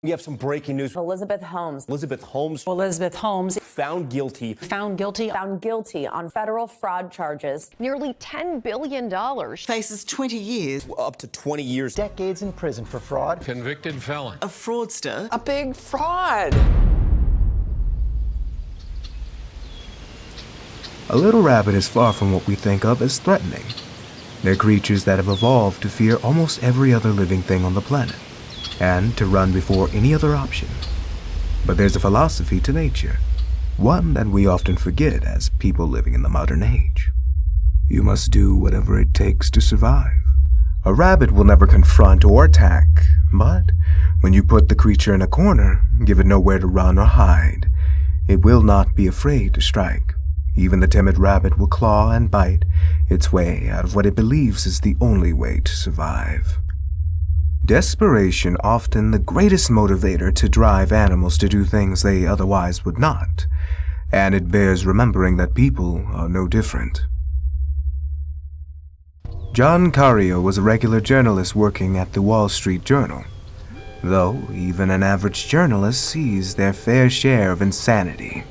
We have some breaking news. Elizabeth Holmes. Elizabeth Holmes. Elizabeth Holmes. Found guilty. Found guilty. Found guilty on federal fraud charges. Nearly $10 billion. Faces 20 years. Up to 20 years. Decades in prison for fraud. Convicted felon. A fraudster. A big fraud. A little rabbit is far from what we think of as threatening. They're creatures that have evolved to fear almost every other living thing on the planet, and to run before any other option. But there's a philosophy to nature, one that we often forget as people living in the modern age. You must do whatever it takes to survive. A rabbit will never confront or attack, but when you put the creature in a corner, give it nowhere to run or hide, it will not be afraid to strike. Even the timid rabbit will claw and bite its way out of what it believes is the only way to survive. Desperation often the greatest motivator to drive animals to do things they otherwise would not, and it bears remembering that people are no different. John Carreyou was a regular journalist working at the Wall Street Journal, though even an average journalist sees their fair share of insanity.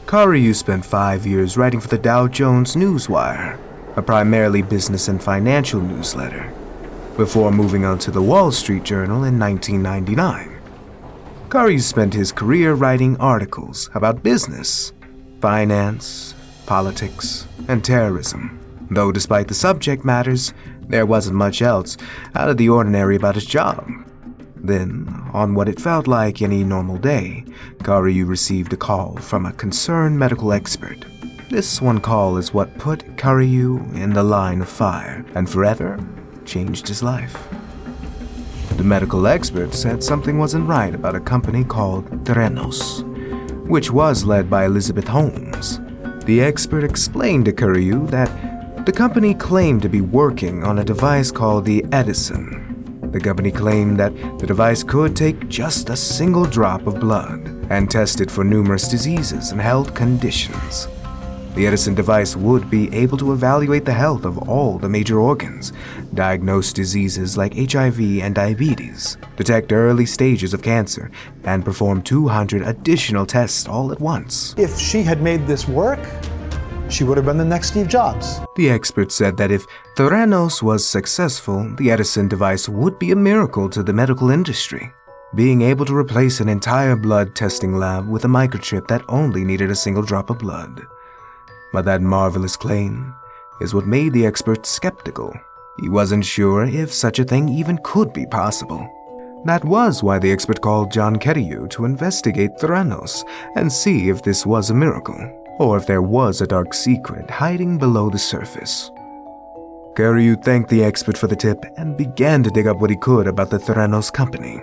Carreyou spent 5 years writing for the Dow Jones Newswire, a primarily business and financial newsletter, before moving on to the Wall Street Journal in 1999. Carreyou spent his career writing articles about business, finance, politics, and terrorism, though despite the subject matters, there wasn't much else out of the ordinary about his job. Then, on what it felt like any normal day, Carreyou received a call from a concerned medical expert. This one call is what put Carreyou in the line of fire and forever changed his life. The medical expert said something wasn't right about a company called Theranos, which was led by Elizabeth Holmes. The expert explained to Carreyou that the company claimed to be working on a device called the Edison. The company claimed that the device could take just a single drop of blood and test it for numerous diseases and health conditions. The Edison device would be able to evaluate the health of all the major organs, diagnose diseases like HIV and diabetes, detect early stages of cancer, and perform 200 additional tests all at once. If she had made this work, she would have been the next Steve Jobs. The expert said that if Theranos was successful, the Edison device would be a miracle to the medical industry, being able to replace an entire blood testing lab with a microchip that only needed a single drop of blood. But that marvelous claim is what made the expert skeptical. He wasn't sure if such a thing even could be possible. That was why the expert called John Carreyou to investigate Theranos and see if this was a miracle, or if there was a dark secret hiding below the surface. Carreyou thanked the expert for the tip and began to dig up what he could about the Theranos company.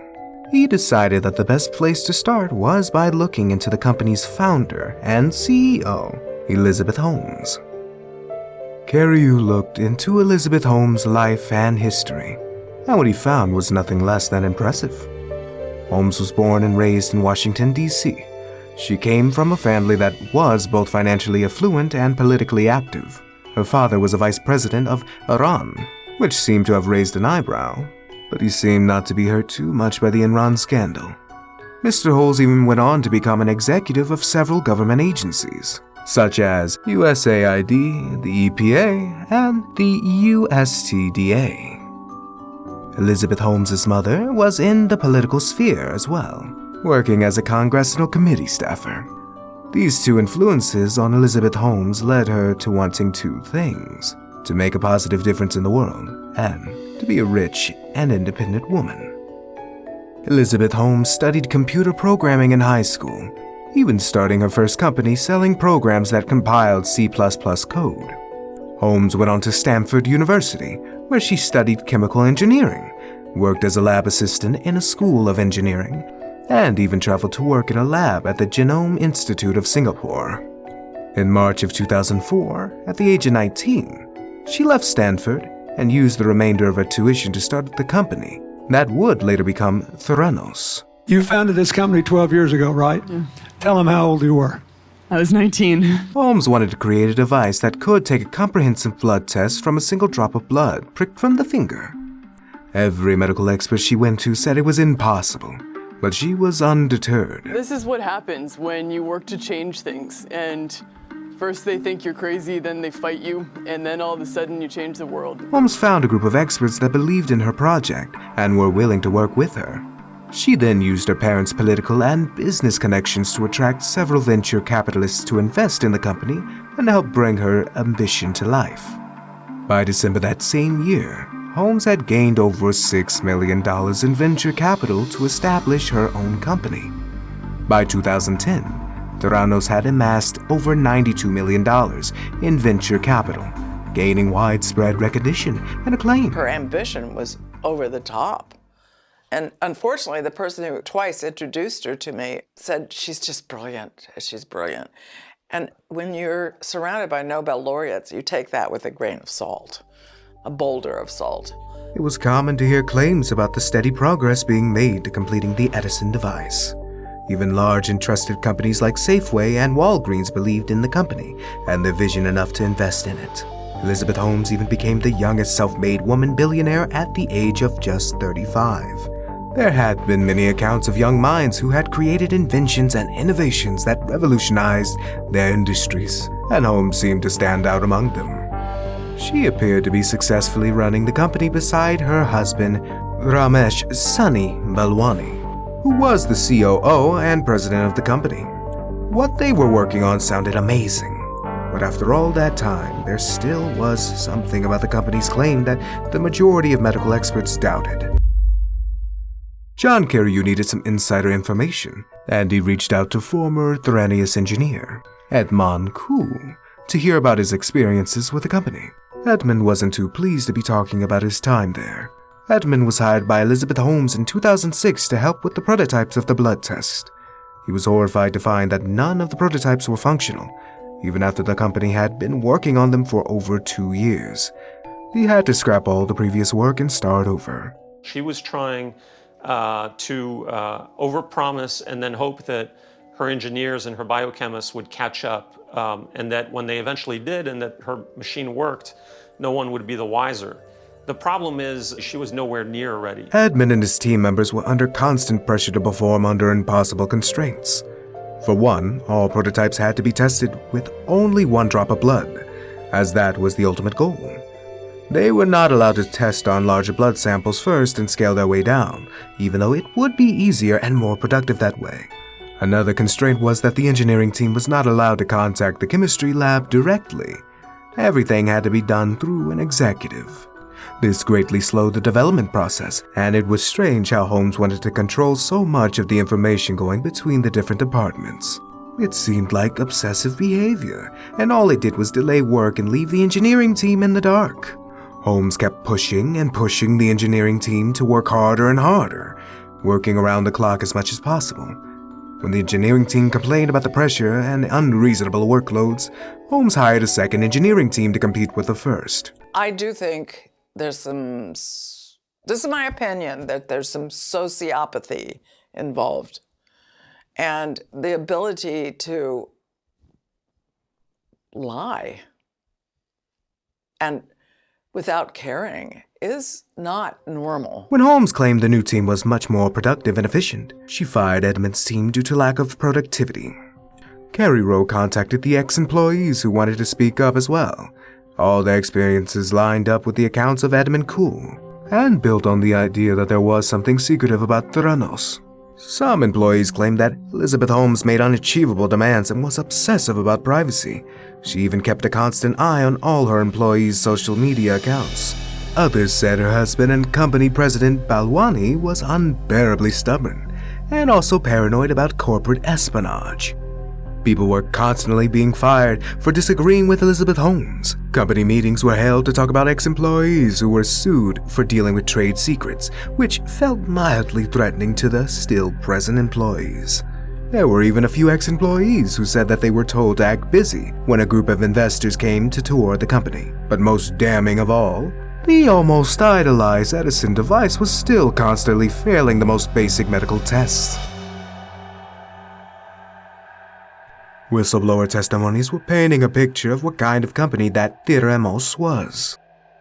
He decided that the best place to start was by looking into the company's founder and CEO, Elizabeth Holmes. Carreyou looked into Elizabeth Holmes' life and history, and what he found was nothing less than impressive. Holmes was born and raised in Washington, D.C. She came from a family that was both financially affluent and politically active. Her father was a vice president of Iran, which seemed to have raised an eyebrow, but he seemed not to be hurt too much by the Enron scandal. Mr. Holmes even went on to become an executive of several government agencies, such as USAID, the EPA, and the USTDA. Elizabeth Holmes' mother was in the political sphere as well, working as a congressional committee staffer. These two influences on Elizabeth Holmes led her to wanting two things: to make a positive difference in the world, and to be a rich and independent woman. Elizabeth Holmes studied computer programming in high school, even starting her first company selling programs that compiled C++ code. Holmes went on to Stanford University, where she studied chemical engineering, worked as a lab assistant in a school of engineering, and even traveled to work in a lab at the Genome Institute of Singapore. In March of 2004, at the age of 19, she left Stanford and used the remainder of her tuition to start the company that would later become Theranos. You founded this company 12 years ago, right? Yeah. Tell them how old you were. I was 19. Holmes wanted to create a device that could take a comprehensive blood test from a single drop of blood pricked from the finger. Every medical expert she went to said it was impossible, But she was undeterred. This is what happens when you work to change things, and first they think you're crazy, then they fight you, and then all of a sudden you change the world. Holmes found a group of experts that believed in her project and were willing to work with her. She then used her parents' political and business connections to attract several venture capitalists to invest in the company and help bring her ambition to life. By December that same year, Holmes had gained over $6 million in venture capital to establish her own company. By 2010, Theranos had amassed over $92 million in venture capital, gaining widespread recognition and acclaim. Her ambition was over the top. And unfortunately, the person who twice introduced her to me said, she's just brilliant, she's brilliant. And when you're surrounded by Nobel laureates, you take that with a grain of salt, a boulder of salt. It was common to hear claims about the steady progress being made to completing the Edison device. Even large and trusted companies like Safeway and Walgreens believed in the company and their vision enough to invest in it. Elizabeth Holmes even became the youngest self-made woman billionaire at the age of just 35. There had been many accounts of young minds who had created inventions and innovations that revolutionized their industries, and Holmes seemed to stand out among them. She appeared to be successfully running the company beside her husband, Ramesh Sunny Balwani, who was the COO and president of the company. What they were working on sounded amazing, but after all that time, there still was something about the company's claim that the majority of medical experts doubted. John Carreyou needed some insider information, and he reached out to former Theranos engineer, Edmond Koo, to hear about his experiences with the company. Edmond wasn't too pleased to be talking about his time there. Edmond was hired by Elizabeth Holmes in 2006 to help with the prototypes of the blood test. He was horrified to find that none of the prototypes were functional, even after the company had been working on them for over 2 years. He had to scrap all the previous work and start over. She was trying to overpromise and then hope that her engineers and her biochemists would catch up, and that when they eventually did and that her machine worked, no one would be the wiser. The problem is she was nowhere near ready. Edmund and his team members were under constant pressure to perform under impossible constraints. For one, all prototypes had to be tested with only 1 drop of blood, as that was the ultimate goal. They were not allowed to test on larger blood samples first and scale their way down, even though it would be easier and more productive that way. Another constraint was that the engineering team was not allowed to contact the chemistry lab directly. Everything had to be done through an executive. This greatly slowed the development process, and it was strange how Holmes wanted to control so much of the information going between the different departments. It seemed like obsessive behavior, and all it did was delay work and leave the engineering team in the dark. Holmes kept pushing and pushing the engineering team to work harder and harder, working around the clock as much as possible. When the engineering team complained about the pressure and unreasonable workloads, Holmes hired a second engineering team to compete with the first. I do think there's some, this is my opinion, that there's some sociopathy involved. And the ability to lie and without caring is not normal. When Holmes claimed the new team was much more productive and efficient, she fired Edmund's team due to lack of productivity. Carreyou contacted the ex-employees who wanted to speak up as well. All their experiences lined up with the accounts of Edmund Koo, and built on the idea that there was something secretive about Theranos. Some employees claimed that Elizabeth Holmes made unachievable demands and was obsessive about privacy. She even kept a constant eye on all her employees' social media accounts. Others said her husband and company president Balwani was unbearably stubborn, and also paranoid about corporate espionage. People were constantly being fired for disagreeing with Elizabeth Holmes. Company meetings were held to talk about ex-employees who were sued for dealing with trade secrets, which felt mildly threatening to the still present employees. There were even a few ex-employees who said that they were told to act busy when a group of investors came to tour the company. But most damning of all, the almost idolized Edison device was still constantly failing the most basic medical tests. Whistleblower testimonies were painting a picture of what kind of company that Theranos was.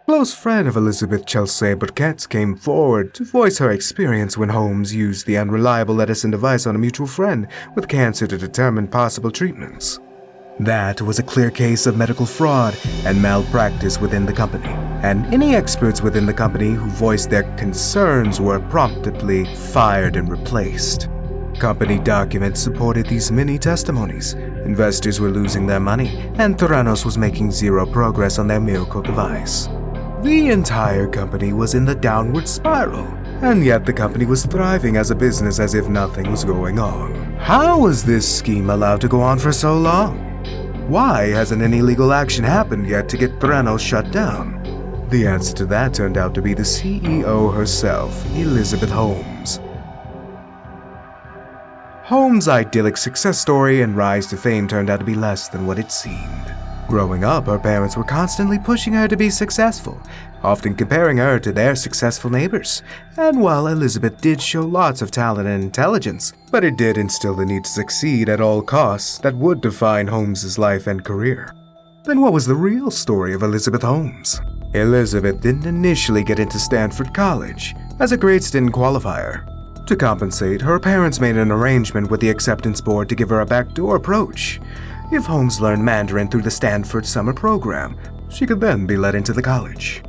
Close friend of Elizabeth, Chelsea Burkett, came forward to voice her experience when Holmes used the unreliable Edison device on a mutual friend with cancer to determine possible treatments. That was a clear case of medical fraud and malpractice within the company, and any experts within the company who voiced their concerns were promptly fired and replaced. Company documents supported these many testimonies. Investors were losing their money, and Theranos was making zero progress on their miracle device. The entire company was in the downward spiral, and yet the company was thriving as a business as if nothing was going on. How was this scheme allowed to go on for so long? Why hasn't any legal action happened yet to get Theranos shut down? The answer to that turned out to be the CEO herself, Elizabeth Holmes. Holmes' idyllic success story and rise to fame turned out to be less than what it seemed. Growing up, her parents were constantly pushing her to be successful, often comparing her to their successful neighbors. And while Elizabeth did show lots of talent and intelligence, but it did instill the need to succeed at all costs that would define Holmes's life and career. Then what was the real story of Elizabeth Holmes? Elizabeth didn't initially get into Stanford College, as her grades didn't qualify her. To compensate, her parents made an arrangement with the acceptance board to give her a backdoor approach. If Holmes learned Mandarin through the Stanford summer program, she could then be let into the college.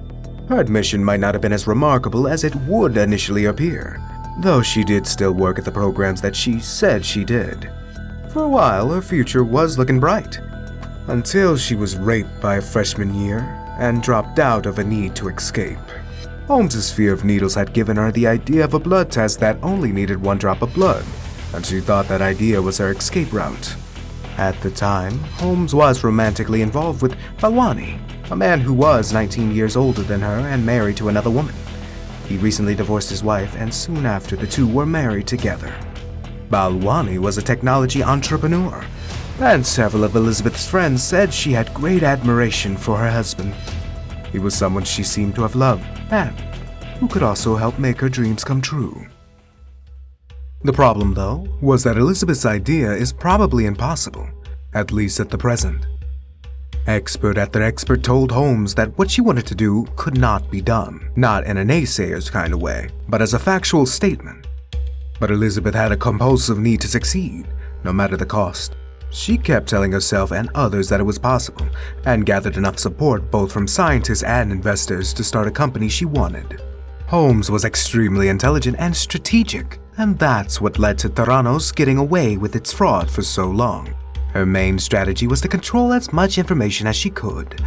Her admission might not have been as remarkable as it would initially appear, though she did still work at the programs that she said she did. For a while, her future was looking bright, until she was raped by a freshman year and dropped out of a need to escape. Holmes's fear of needles had given her the idea of a blood test that only needed 1 drop of blood, and she thought that idea was her escape route. At the time, Holmes was romantically involved with Balwani, a man who was 19 years older than her and married to another woman. He recently divorced his wife, and soon after the two were married together. Balwani was a technology entrepreneur, and several of Elizabeth's friends said she had great admiration for her husband. He was someone she seemed to have loved, and who could also help make her dreams come true. The problem, though, was that Elizabeth's idea is probably impossible, at least at the present. Expert after expert told Holmes that what she wanted to do could not be done, not in a naysayer's kind of way, but as a factual statement. But Elizabeth had a compulsive need to succeed, no matter the cost. She kept telling herself and others that it was possible, and gathered enough support both from scientists and investors to start a company she wanted. Holmes was extremely intelligent and strategic, and that's what led to Theranos getting away with its fraud for so long. Her main strategy was to control as much information as she could.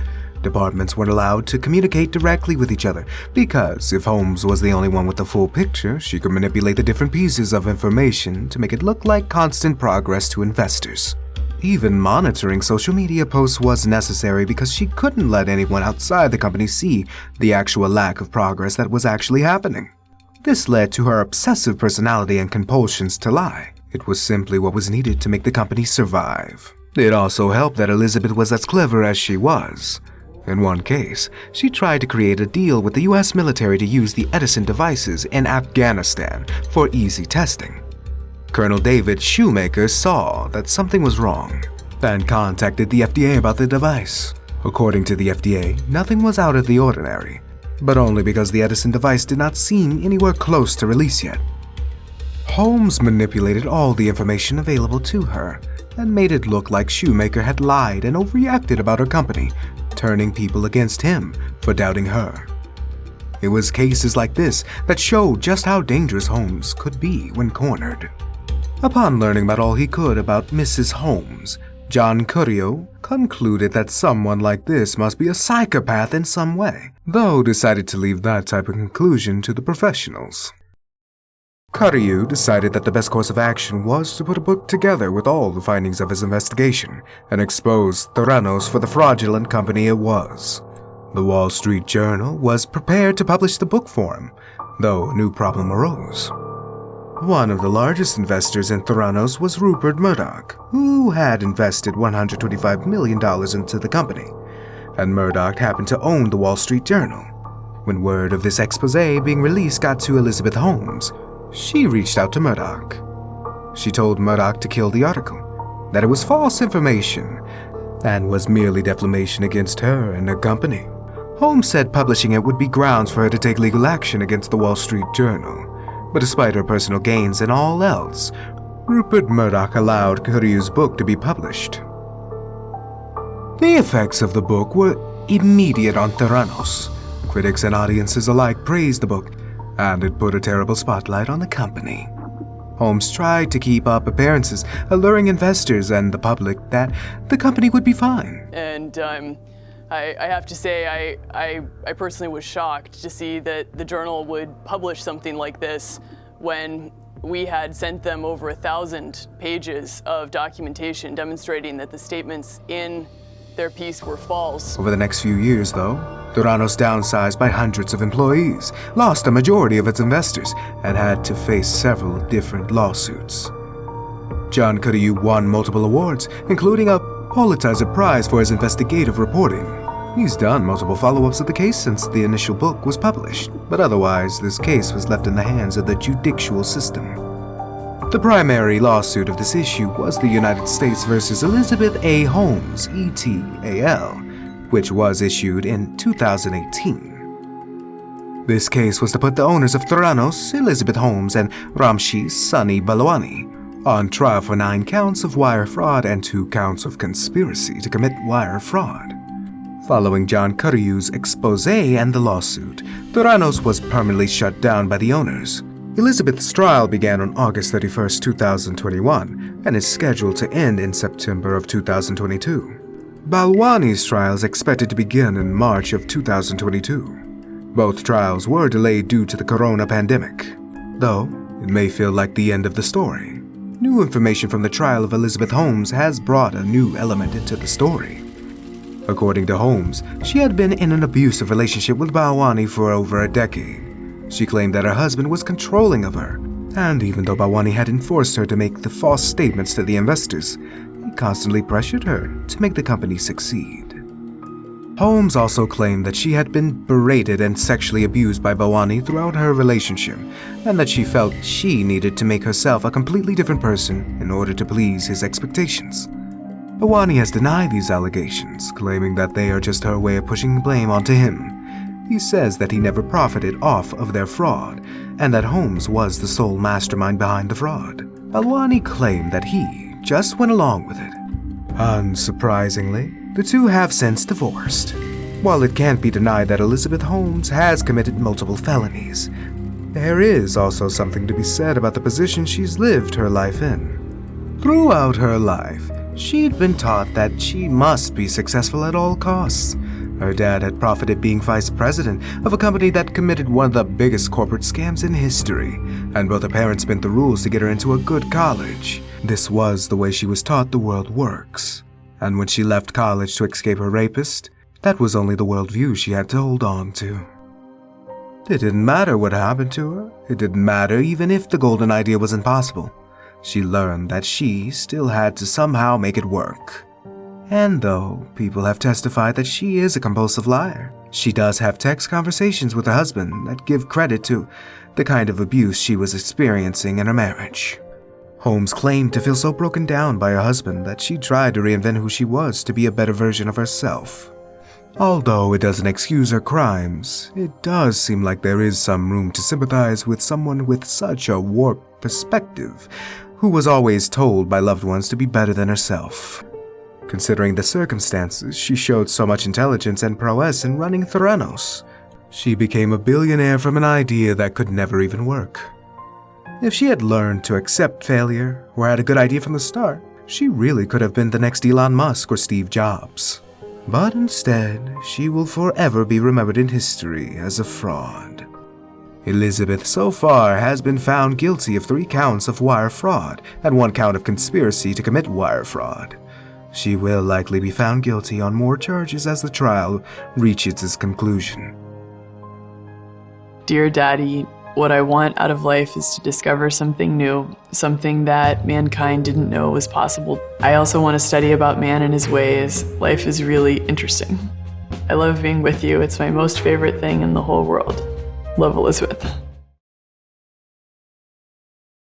Departments weren't allowed to communicate directly with each other, because if Holmes was the only one with the full picture, she could manipulate the different pieces of information to make it look like constant progress to investors. Even monitoring social media posts was necessary because she couldn't let anyone outside the company see the actual lack of progress that was actually happening. This led to her obsessive personality and compulsions to lie. It was simply what was needed to make the company survive. It also helped that Elizabeth was as clever as she was. In one case, she tried to create a deal with the US military to use the Edison devices in Afghanistan for easy testing. Colonel David Shoemaker saw that something was wrong and contacted the FDA about the device. According to the FDA, nothing was out of the ordinary, but only because the Edison device did not seem anywhere close to release yet. Holmes manipulated all the information available to her and made it look like Shoemaker had lied and overreacted about her company, turning people against him for doubting her. It was cases like this that showed just how dangerous Holmes could be when cornered. Upon learning about all he could about Mrs. Holmes, John Carreyou concluded that someone like this must be a psychopath in some way, though decided to leave that type of conclusion to the professionals. Carreyou decided that the best course of action was to put a book together with all the findings of his investigation and expose Theranos for the fraudulent company it was. The Wall Street Journal was prepared to publish the book for him, though a new problem arose. One of the largest investors in Theranos was Rupert Murdoch, who had invested $125 million into the company, and Murdoch happened to own the Wall Street Journal. When word of this exposé being released got to Elizabeth Holmes, she reached out to Murdoch. She told Murdoch to kill the article, that it was false information, and was merely defamation against her and her company. Holmes said publishing it would be grounds for her to take legal action against the Wall Street Journal. But despite her personal gains and all else, Rupert Murdoch allowed Carreyou's book to be published. The effects of the book were immediate on Theranos. Critics and audiences alike praised the book, and it put a terrible spotlight on the company. Holmes tried to keep up appearances, alluring investors and the public that the company would be fine. And I have to say, I personally was shocked to see that the journal would publish something like this when we had sent them over 1,000 pages of documentation demonstrating that the statements in their piece were false. Over the next few years, though, Theranos downsized by hundreds of employees, lost a majority of its investors, and had to face several different lawsuits. John Carreyou won multiple awards, including a Pulitzer Prize for his investigative reporting. He's done multiple follow-ups of the case since the initial book was published, but otherwise this case was left in the hands of the judicial system. The primary lawsuit of this issue was the United States versus Elizabeth A. Holmes, ETAL, which was issued in 2018. This case was to put the owners of Theranos, Elizabeth Holmes, and Ramses Sunny Balwani on trial for 9 counts of wire fraud and 2 counts of conspiracy to commit wire fraud. Following John Carreyou's expose and the lawsuit, Theranos was permanently shut down by the owners. Elizabeth's trial began on August 31, 2021, and is scheduled to end in September of 2022. Balwani's trial is expected to begin in March of 2022. Both trials were delayed due to the corona pandemic, though it may feel like the end of the story. New information from the trial of Elizabeth Holmes has brought a new element into the story. According to Holmes, she had been in an abusive relationship with Balwani for over a decade. She claimed that her husband was controlling of her, and even though Balwani had enforced her to make the false statements to the investors, he constantly pressured her to make the company succeed. Holmes also claimed that she had been berated and sexually abused by Balwani throughout her relationship, and that she felt she needed to make herself a completely different person in order to please his expectations. Balwani has denied these allegations, claiming that they are just her way of pushing blame onto him. He says that he never profited off of their fraud, and that Holmes was the sole mastermind behind the fraud. Balwani claimed that he just went along with it. Unsurprisingly, the two have since divorced. While it can't be denied that Elizabeth Holmes has committed multiple felonies, there is also something to be said about the position she's lived her life in. Throughout her life, she'd been taught that she must be successful at all costs. Her dad had profited being vice president of a company that committed one of the biggest corporate scams in history, and both her parents bent the rules to get her into a good college. This was the way she was taught the world works. And when she left college to escape her rapist, that was only the worldview she had to hold on to. It didn't matter what happened to her. It didn't matter even if the golden idea was impossible. She learned that she still had to somehow make it work. And though people have testified that she is a compulsive liar, she does have text conversations with her husband that give credit to the kind of abuse she was experiencing in her marriage. Holmes claimed to feel so broken down by her husband that she tried to reinvent who she was to be a better version of herself. Although it doesn't excuse her crimes, it does seem like there is some room to sympathize with someone with such a warped perspective, who was always told by loved ones to be better than herself. Considering the circumstances, she showed so much intelligence and prowess in running Theranos. She became a billionaire from an idea that could never even work. If she had learned to accept failure or had a good idea from the start, she really could have been the next Elon Musk or Steve Jobs. But instead, she will forever be remembered in history as a fraud. Elizabeth so far has been found guilty of 3 counts of wire fraud and 1 count of conspiracy to commit wire fraud. She will likely be found guilty on more charges as the trial reaches its conclusion. Dear Daddy, what I want out of life is to discover something new, something that mankind didn't know was possible. I also want to study about man and his ways. Life is really interesting. I love being with you. It's my most favorite thing in the whole world. Love, Elizabeth.